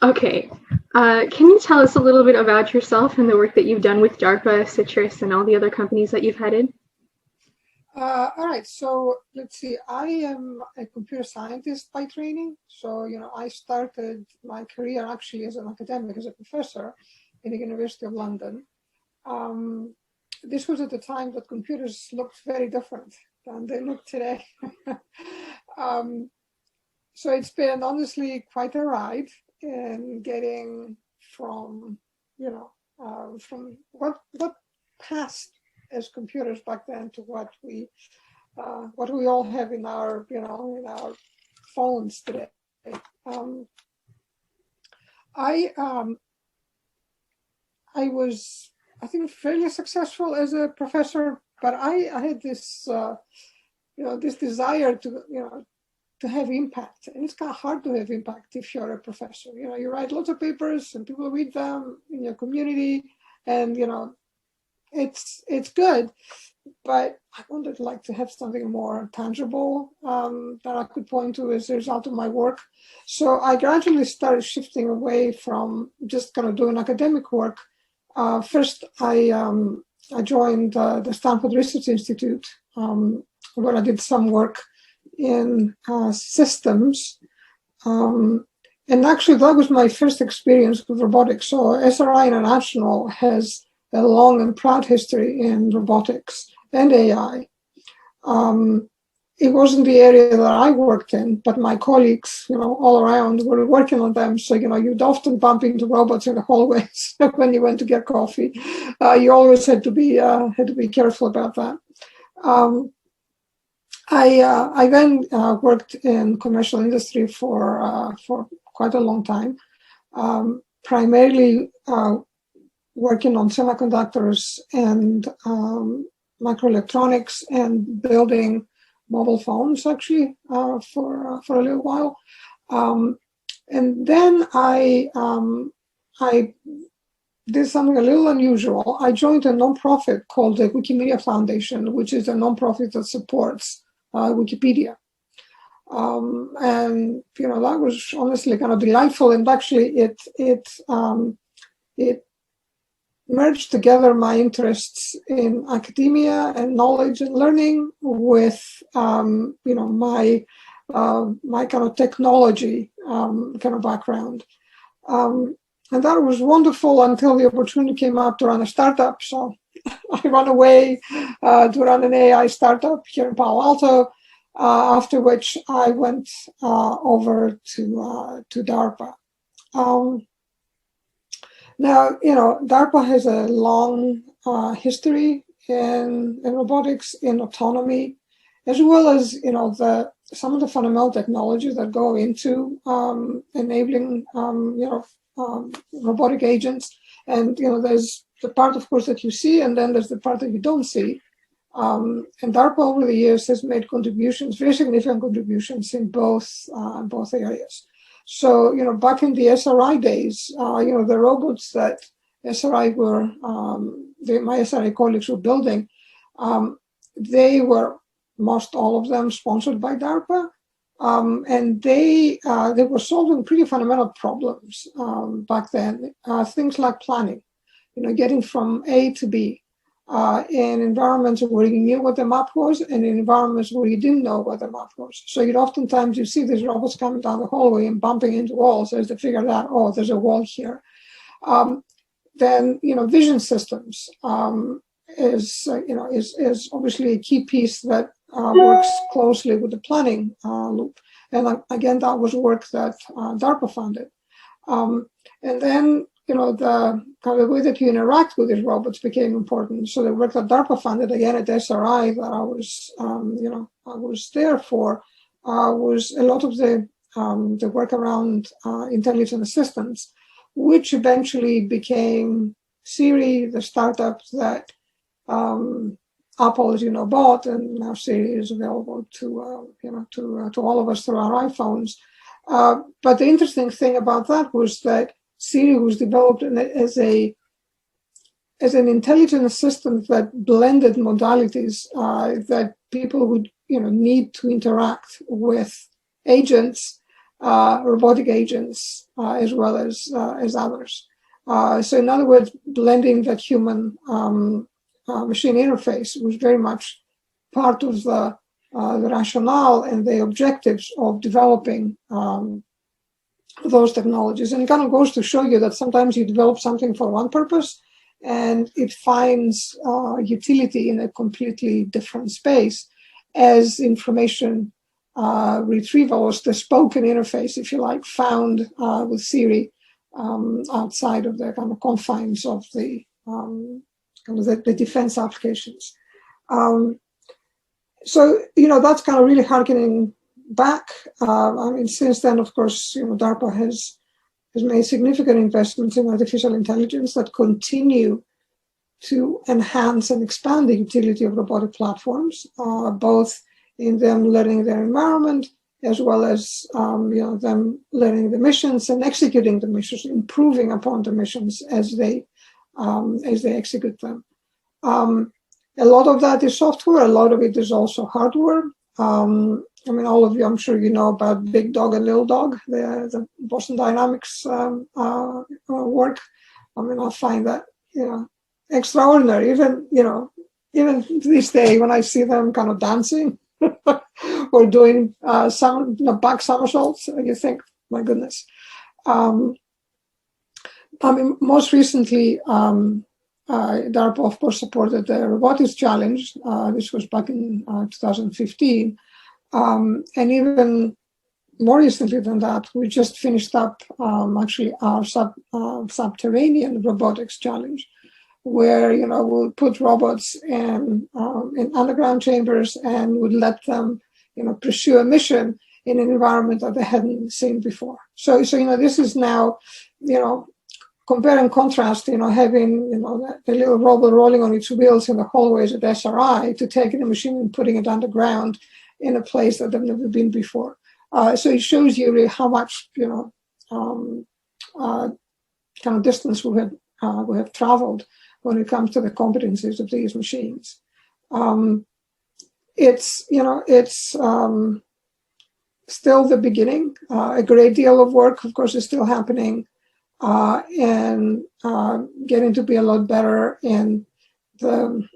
Okay. Can you tell us a little bit about yourself and the work that you've done with DARPA, CITRIS, and all the other companies that you've headed? All right, so let's see. I am a computer scientist by training. So, I started my career actually as an academic, as a professor in the University of London. This was at the time that computers looked very different than they look today. So it's been honestly quite a ride in getting from, from what passed as computers back then to what we all have in our in our phones today. I was, I think, fairly successful as a professor, but I had this this desire to have impact, and it's kind of hard to have impact if you're a professor. You write lots of papers and people read them in your community, and it's good, but I wanted to have something more tangible that I could point to as a result of my work. So I gradually started shifting away from just kind of doing academic work. First, I joined the Stanford Research Institute, where I did some work in systems. And actually, that was my first experience with robotics. So SRI International has a long and proud history in robotics and AI. It wasn't the area that I worked in, but my colleagues, all around were working on them. So, you'd often bump into robots in the hallways when you went to get coffee. You always had to be careful about that. I then worked in commercial industry for quite a long time, primarily working on semiconductors and microelectronics and building mobile phones, actually, for a little while. And then I did something a little unusual. I joined a nonprofit called the Wikimedia Foundation, which is a nonprofit that supports Wikipedia. And that was honestly kind of delightful. And actually, it merged together my interests in academia and knowledge and learning with my kind of technology kind of background. And that was wonderful until the opportunity came up to run a startup. So I ran away to run an AI startup here in Palo Alto, after which I went over to DARPA. Now, DARPA has a long history in robotics, in autonomy, as well as, some of the fundamental technologies that go into enabling, robotic agents. And, there's the part, of course, that you see, and then there's the part that you don't see. And DARPA over the years has made contributions, very significant contributions in both areas. So, back in the SRI days, the robots that SRI my SRI colleagues were building, they were, most all of them, sponsored by DARPA. And they were solving pretty fundamental problems back then, things like planning, getting from A to B. In environments where you knew what the map was, and in environments where you didn't know what the map was. So oftentimes you see these robots coming down the hallway and bumping into walls as they figure out, oh, there's a wall here. Then vision systems is obviously a key piece that works closely with the planning loop. And again, that was work that DARPA funded. And then the kind of way that you interact with these robots became important. So the work that DARPA funded, again at SRI, that I was there for, was a lot of the work around intelligent assistants, which eventually became Siri, the startup that Apple, as bought, and now Siri is available to all of us through our iPhones. But the interesting thing about that was that Siri was developed as an intelligent assistant that blended modalities that people would need to interact with agents robotic agents as well as others. So in other words, blending that human machine interface was very much part of the rationale and the objectives of developing those technologies. And it kind of goes to show you that sometimes you develop something for one purpose and it finds utility in a completely different space as information retrieval, or the spoken interface, if you like, found with Siri outside of the kind of confines of the defense applications. So, that's kind of really harkening back. I mean, since then, of course, DARPA has made significant investments in artificial intelligence that continue to enhance and expand the utility of robotic platforms, both in them learning their environment, as well as them learning the missions and executing the missions, improving upon the missions as they execute them. A lot of that is software. A lot of it is also hardware. I mean, all of you, I'm sure you know about Big Dog and Little Dog, the Boston Dynamics work. I mean, I find that extraordinary. Even this day when I see them kind of dancing or doing some back somersaults, you think, my goodness. I mean, most recently, DARPA, of course, supported the Robotics Challenge. This was back in 2015. And even more recently than that, we just finished up actually our subterranean robotics challenge, where we'll put robots in underground chambers and would let them pursue a mission in an environment that they hadn't seen before. So this is now compare and contrast, having the little robot rolling on its wheels in the hallways at SRI to taking a machine and putting it underground in a place that they've never been before. So it shows you really how much kind of distance we have traveled when it comes to the competencies of these machines. It's still the beginning. A great deal of work, of course, is still happening, and getting to be a lot better in the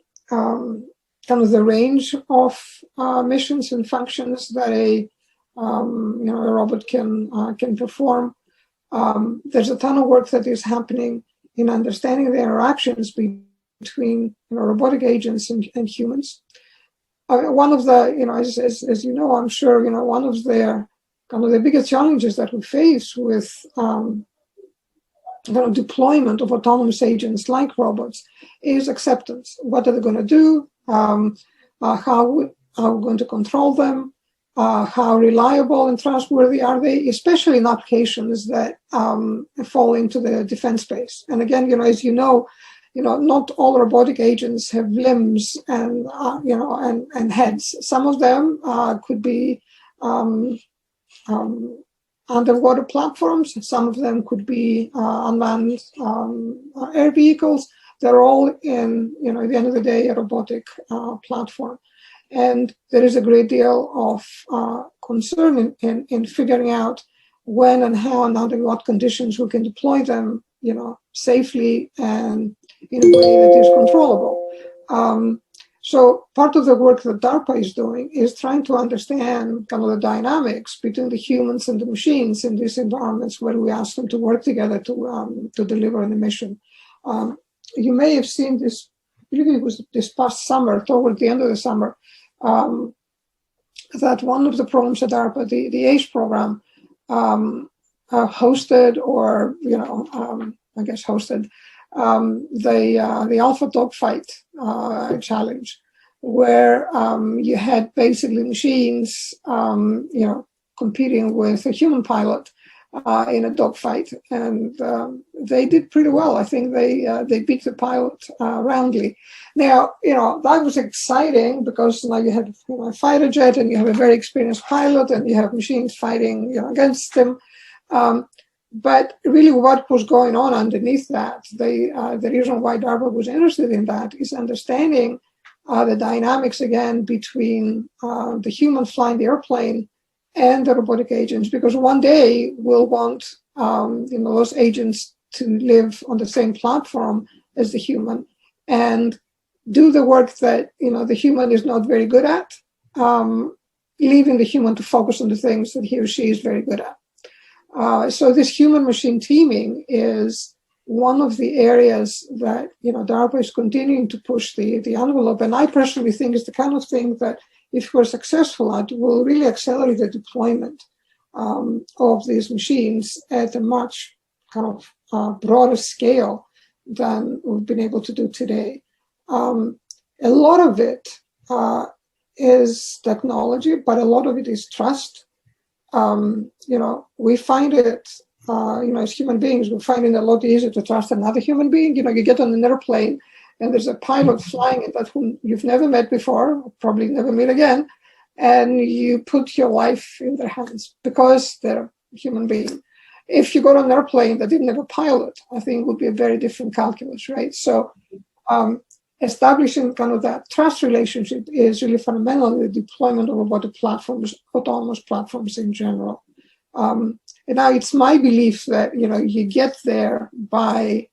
kind of the range of missions and functions that a robot can perform. There's a ton of work that is happening in understanding the interactions between robotic agents and humans. One of the, as you know, I'm sure, one of the kind of the biggest challenges that we face with deployment of autonomous agents like robots is acceptance. What are they going to do? How are we going to control them? How reliable and trustworthy are they, especially in applications that fall into the defense space? And again, as you know, not all robotic agents have limbs and and heads. Some of them could be underwater platforms. Some of them could be unmanned air vehicles. They're all in, at the end of the day, a robotic platform. And there is a great deal of concern in figuring out when and how and under what conditions we can deploy them, safely and in a way that is controllable. So part of the work that DARPA is doing is trying to understand kind of the dynamics between the humans and the machines in these environments where we ask them to work together to deliver the mission. You may have seen this, I believe it was this past summer, toward the end of the summer, that one of the programs at DARPA, the ACE program, hosted, or I guess hosted, the Alpha Dogfight challenge, where you had basically machines, competing with a human pilot in a dogfight, and they did pretty well. I think they beat the pilot roundly. Now, that was exciting because now you have a fighter jet, and you have a very experienced pilot, and you have machines fighting against them. But really, what was going on underneath that, the reason why DARPA was interested in that is understanding the dynamics again between the human flying the airplane and the robotic agents, because one day we'll want those agents to live on the same platform as the human and do the work that the human is not very good at, leaving the human to focus on the things that he or she is very good at. So this human-machine teaming is one of the areas that DARPA is continuing to push the envelope, and I personally think is the kind of thing that, if we're successful at, will really accelerate the deployment of these machines at a much kind of broader scale than we've been able to do today. A lot of it is technology, but a lot of it is trust. We find it, as human beings, we find it a lot easier to trust another human being. You get on an airplane and there's a pilot flying it that whom you've never met before, probably never meet again, and you put your life in their hands because they're a human being. If you go on an airplane that didn't have a pilot, I think it would be a very different calculus, right? So establishing kind of that trust relationship is really fundamental in the deployment of robotic platforms, autonomous platforms in general. And now it's my belief that you get there by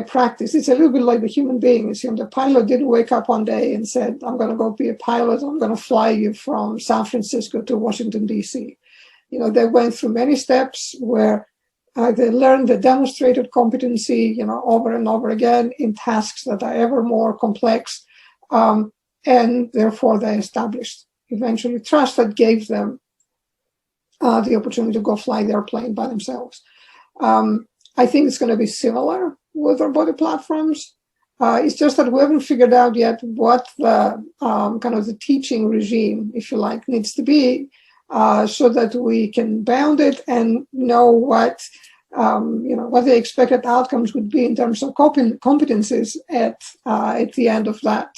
practice. It's a little bit like the human beings. The pilot didn't wake up one day and said, "I'm going to go be a pilot. I'm going to fly you from San Francisco to Washington, D.C." They went through many steps where they learned the demonstrated competency, over and over again in tasks that are ever more complex, and therefore they established eventually trust that gave them the opportunity to go fly the airplane by themselves. I think it's going to be similar with robotic platforms. It's just that we haven't figured out yet what the kind of the teaching regime, if you like, needs to be, so that we can bound it and know what the expected outcomes would be in terms of competencies at the end of that.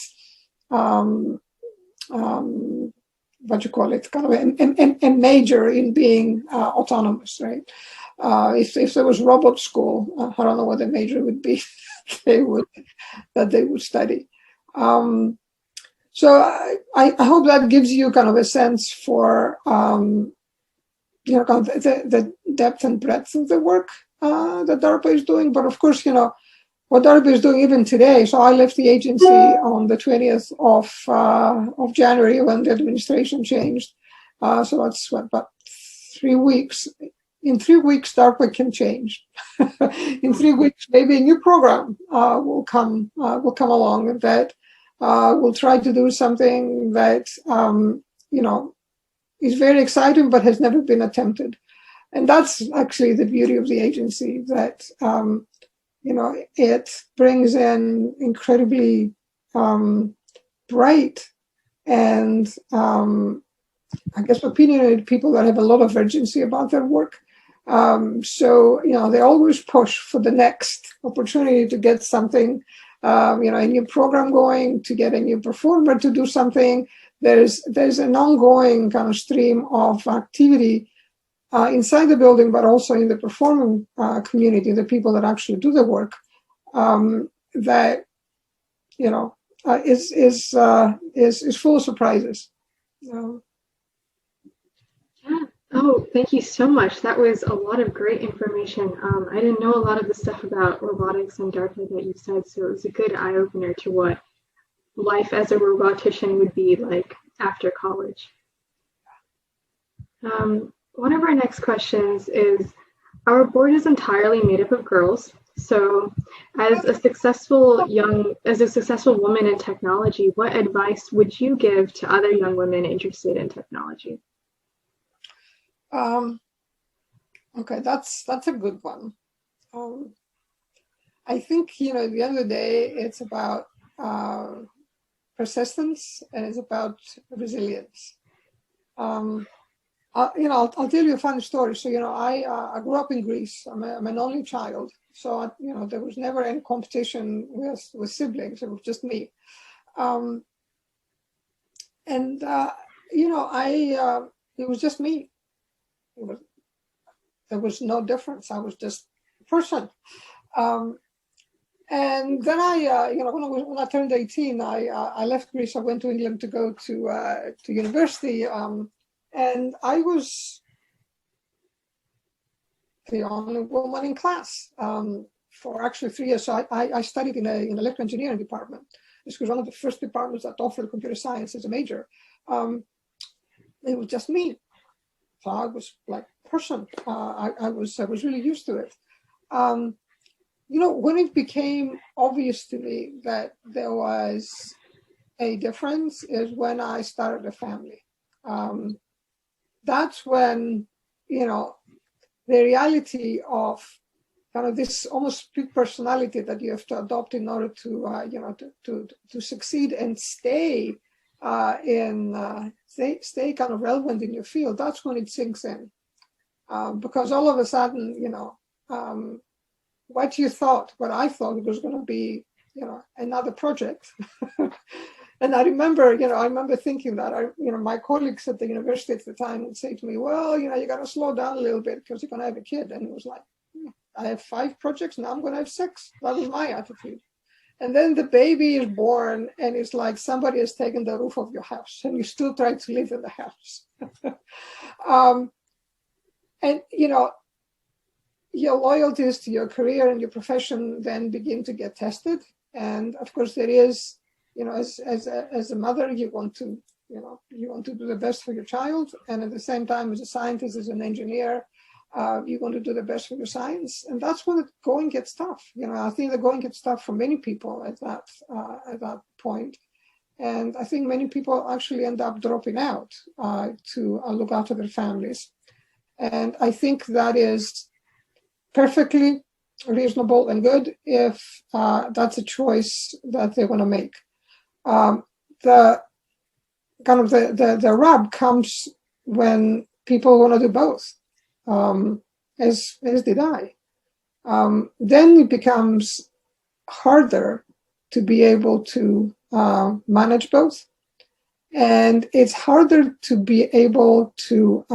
What you call it, kind of a major in being autonomous, right? If there was robot school, I don't know what the major would be they would study. So I hope that gives you kind of a sense for kind of the depth and breadth of the work that DARPA is doing. But of course, what DARPA is doing even today. So I left the agency on the 20th of January when the administration changed. So that's about 3 weeks. In 3 weeks, DARPA can change. In 3 weeks, maybe a new program will come along that will try to do something that is very exciting but has never been attempted. And that's actually the beauty of the agency, that it brings in incredibly bright and I guess opinionated people that have a lot of urgency about their work. So they always push for the next opportunity to get something, a new program going, to get a new performer to do something. There's an ongoing kind of stream of activity inside the building, but also in the performing community, the people that actually do the work, that is full of surprises. Yeah. Oh, thank you so much. That was a lot of great information. I didn't know a lot of the stuff about robotics and DARPA that you said, so it was a good eye-opener to what life as a robotician would be like after college. One of our next questions is, our board is entirely made up of girls. So as a successful woman in technology, what advice would you give to other young women interested in technology? Okay, that's a good one. I think, at the end of the day, it's about persistence and it's about resilience. I'll tell you a funny story. So, I grew up in Greece. I'm an only child. So, there was never any competition with siblings. It was just me. It was just me. There was no difference. I was just a person. And then when I turned 18, I left Greece. I went to England to go to university. And I was the only woman in class for actually 3 years. So I studied in an electrical engineering department. This was one of the first departments that offered computer science as a major. It was just me. So I was like person. I was really used to it. When it became obvious to me that there was a difference is when I started a family. That's when, the reality of kind of this almost split personality that you have to adopt in order to succeed and stay stay kind of relevant in your field. That's when it sinks in, because all of a sudden, what I thought it was going to be, another project. And I remember thinking that my colleagues at the university at the time would say to me, well, you got to slow down a little bit because you're going to have a kid. And it was like, I have 5 projects, now I'm going to have 6. That was my attitude. And then the baby is born and it's like somebody has taken the roof of your house and you still try to live in the house. And, your loyalties to your career and your profession then begin to get tested. And of course there is, as a mother, you want to do the best for your child. And at the same time, as a scientist, as an engineer, you want to do the best for your science. And that's when the going gets tough. I think the going gets tough for many people at that point. And I think many people actually end up dropping out to look after their families. And I think that is perfectly reasonable and good if that's a choice that they want to make. The rub comes when people want to do both, as did I. Then it becomes harder to be able to manage both, and it's harder to be able to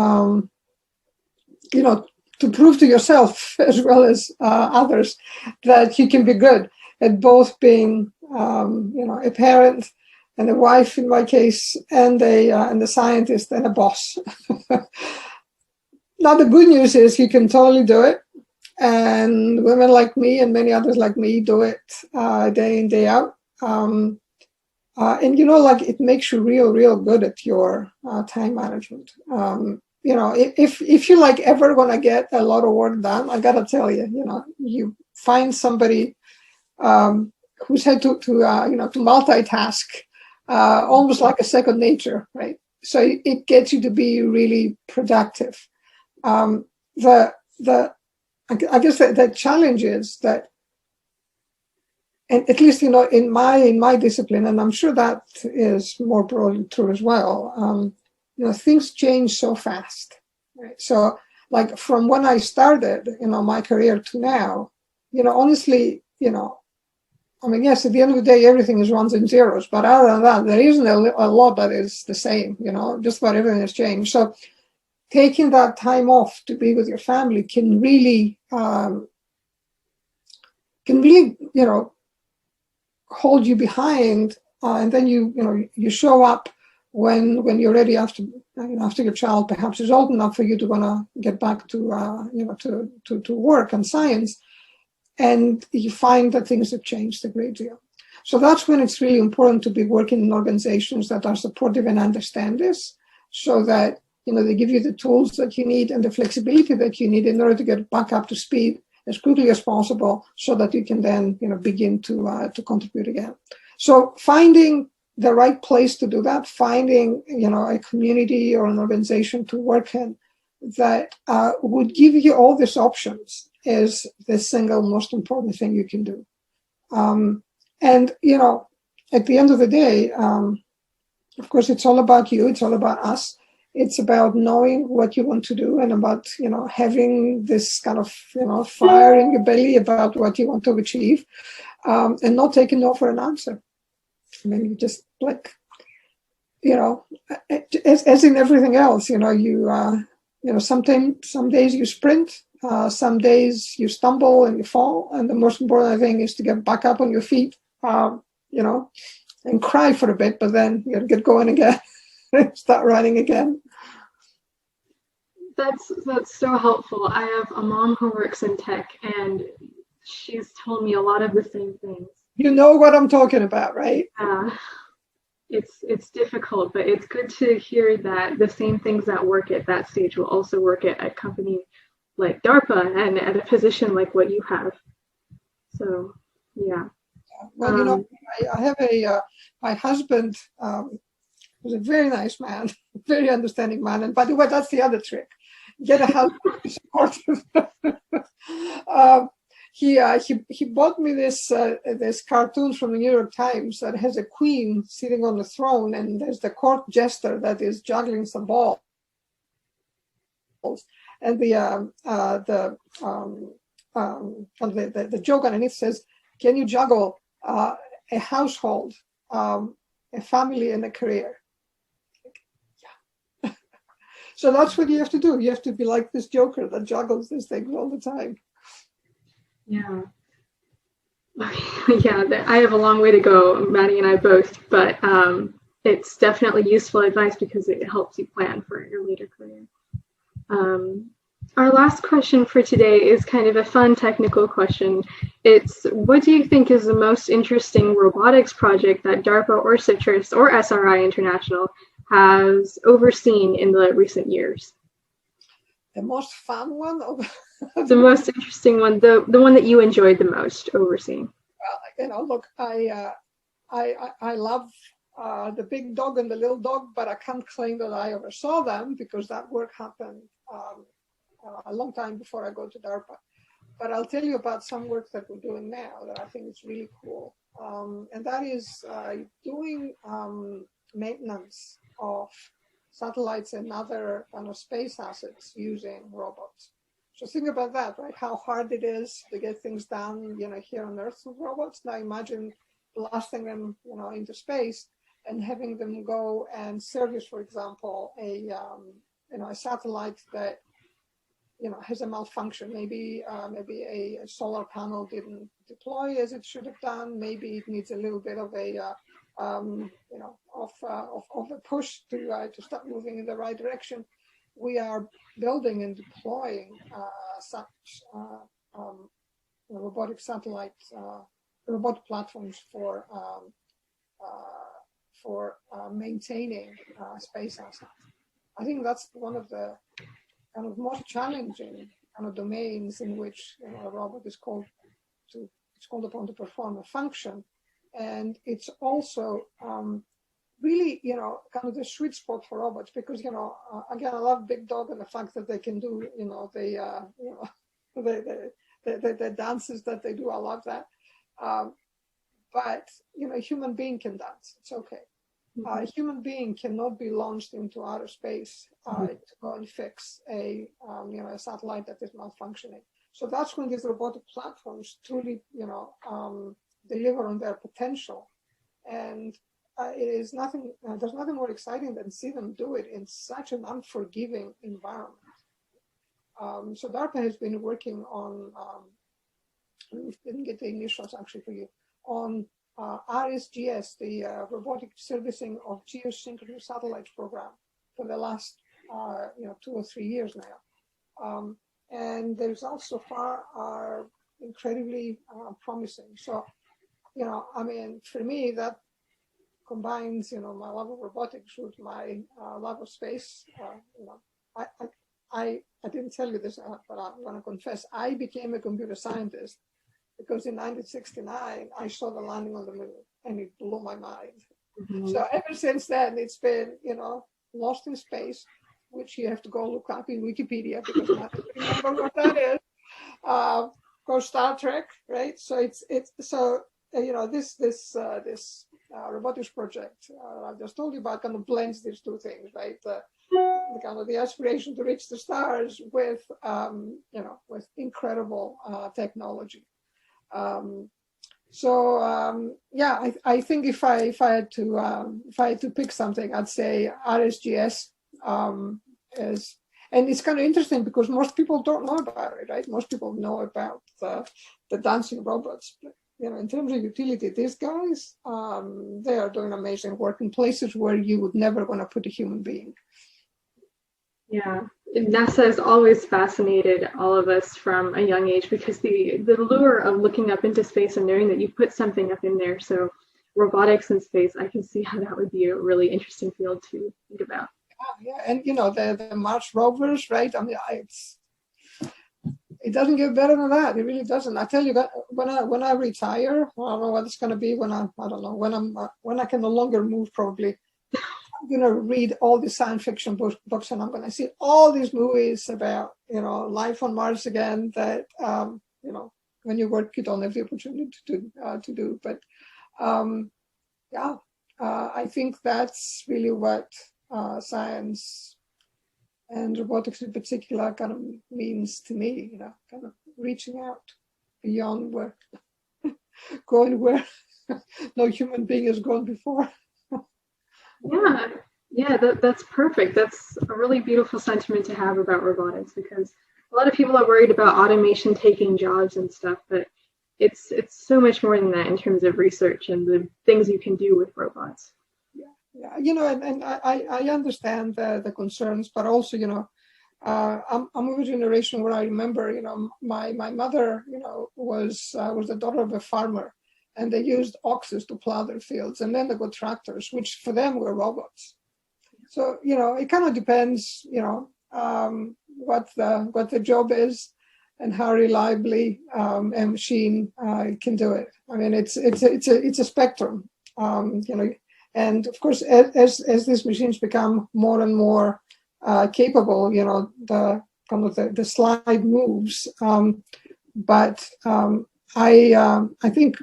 to prove to yourself as well as others that you can be good at both being a parent and a wife in my case, and a scientist and a boss. Now the good news is you can totally do it, and women like me and many others like me do it day in, day out. And it makes you real good at your time management. If you ever want to get a lot of work done, I gotta tell you, you find somebody who's had to multitask, almost like a second nature, right? So it gets you to be really productive. I guess the challenge is that, and at least in my discipline, and I'm sure that is more broadly true as well. Things change so fast, right? So from when I started, my career to now, honestly, yes, at the end of the day, everything is ones and zeros, but other than that, there isn't a lot that is the same, just about everything has changed. So taking that time off to be with your family can really, hold you behind, and then you show up when you're ready after your child perhaps is old enough for you to want to get back to work and science, and you find that things have changed a great deal. So that's when it's really important to be working in organizations that are supportive and understand this, so that they give you the tools that you need and the flexibility that you need in order to get back up to speed as quickly as possible, so that you can then begin to contribute again. So finding the right place to do that, finding a community or an organization to work in that would give you all these options is the single most important thing you can do. And at the end of the day, of course, it's all about you. It's all about us. It's about knowing what you want to do, and about having this kind of fire in your belly about what you want to achieve, and not taking no for an answer. I mean, you just as in everything else, some days you sprint, some days you stumble and you fall, and the most important thing is to get back up on your feet, and cry for a bit, but then get going again, start running again. That's so helpful. I have a mom who works in tech, and she's told me a lot of the same things. You know what I'm talking about, right? It's difficult, but it's good to hear that the same things that work at that stage will also work at a company like DARPA and at a position like what you have. So, yeah. Well, you know, I have my husband was a very nice man, very understanding man. And by the way, that's the other trick. Get a husband to be supportive. He bought me this cartoon from the New York Times that has a queen sitting on the throne, and there's the court jester that is juggling some balls. And the joke underneath says, "Can you juggle a household, a family, and a career?" Yeah. So that's what you have to do. You have to be like this joker that juggles these things all the time. Yeah. Yeah, I have a long way to go, Maddie and I both, but it's definitely useful advice because it helps you plan for your later career. Our last question for today is kind of a fun technical question. It's, what do you think is the most interesting robotics project that DARPA or CITRIS or SRI International has overseen in the recent years? The most fun one? The most interesting one, the one that you enjoyed the most overseeing. Well, you know, look, I love the big dog and the little dog, but I can't claim that I oversaw them because that work happened a long time before I go to DARPA. But I'll tell you about some work that we're doing now that I think is really cool. And that is doing maintenance of satellites and other kind of space assets using robots. So think about that, right? How hard it is to get things done, you know, here on Earth with robots. Now imagine blasting them, you know, into space and having them go and service, for example, a satellite that, you know, has a malfunction. Maybe a solar panel didn't deploy as it should have done. Maybe it needs a little bit of a of a push to start moving in the right direction. We are building and deploying such robotic satellites, robotic platforms for maintaining space assets. I think that's one of the kind of most challenging kind of domains in which, you know, a robot is called upon to perform a function, and it's also really, you know, kind of the sweet spot for robots because, you know, again, I love Big Dog and the fact that they can do, you know, the dances that they do. I love that. But, you know, a human being can dance. It's okay. A human being cannot be launched into outer space to go and fix a satellite that is malfunctioning. So that's when these robotic platforms truly, you know, deliver on their potential. And there's nothing more exciting than see them do it in such an unforgiving environment. So DARPA has been working on, we didn't get the initials actually for you, on RSGS, the Robotic Servicing of Geosynchronous Satellites program for the last 2 or 3 years now. And the results so far are incredibly promising. So, you know, I mean, for me, that combines, you know, my love of robotics with my love of space. You know, I didn't tell you this, but I'm going to confess, I became a computer scientist because in 1969, I saw the landing on the moon and it blew my mind. Mm-hmm. So ever since then, it's been, you know, Lost in Space, which you have to go look up in Wikipedia because I don't remember what that is. Go Star Trek, right? So it's so, you know, this robotics project I've just told you about kind of blends these two things, right? The kind of the aspiration to reach the stars with, you know, with incredible technology. Yeah, I think if I had to pick something, I'd say RSGS is, and it's kind of interesting because most people don't know about it, right? Most people know about the dancing robots, but, you know, in terms of utility, these guys, they are doing amazing work in places where you would never want to put a human being. Yeah, NASA has always fascinated all of us from a young age because the lure of looking up into space and knowing that you put something up in there. So robotics in space, I can see how that would be a really interesting field to think about. Yeah, and the Mars rovers, right? I mean, it doesn't get better than that. It really doesn't. I tell you, when I retire, I don't know what it's going to be when I don't know when I can no longer move. Probably I'm going to read all the science fiction books, and I'm going to see all these movies about life on Mars again. That when you work, you don't have the opportunity to do. But yeah, I think that's really what science and robotics in particular kind of means to me, kind of reaching out beyond going where no human being has gone before. Yeah, that's perfect. That's a really beautiful sentiment to have about robotics, because a lot of people are worried about automation taking jobs and stuff, but it's so much more than that in terms of research and the things you can do with robots. Yeah, and I understand the concerns, but also, I'm of a generation where I remember, my mother, was the daughter of a farmer, and they used oxes to plow their fields, and then they got tractors, which for them were robots. So, it kind of depends, what the job is and how reliably a machine can do it. I mean, it's a spectrum, And of course, as these machines become more and more capable, the slide moves. But I think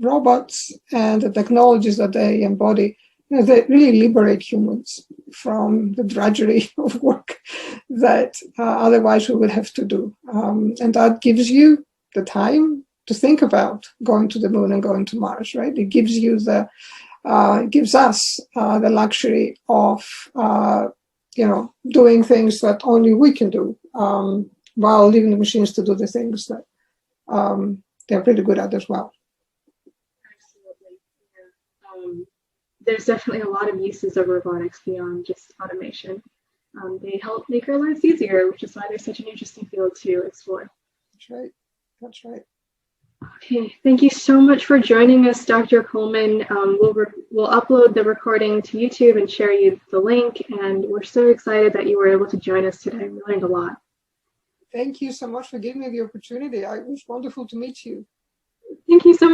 robots and the technologies that they embody, they really liberate humans from the drudgery of work that otherwise we would have to do, and that gives you the time to think about going to the moon and going to Mars, right? It gives you it gives us the luxury of, doing things that only we can do, while leaving the machines to do the things that they're pretty good at as well. Absolutely. Yeah. There's definitely a lot of uses of robotics beyond just automation. They help make our lives easier, which is why they're such an interesting field to explore. That's right. Okay, thank you so much for joining us, Dr. Coleman. We'll upload the recording to YouTube and share you the link, and we're so excited that you were able to join us today. We learned a lot. Thank you so much for giving me the opportunity. It was wonderful to meet you. Thank you so much.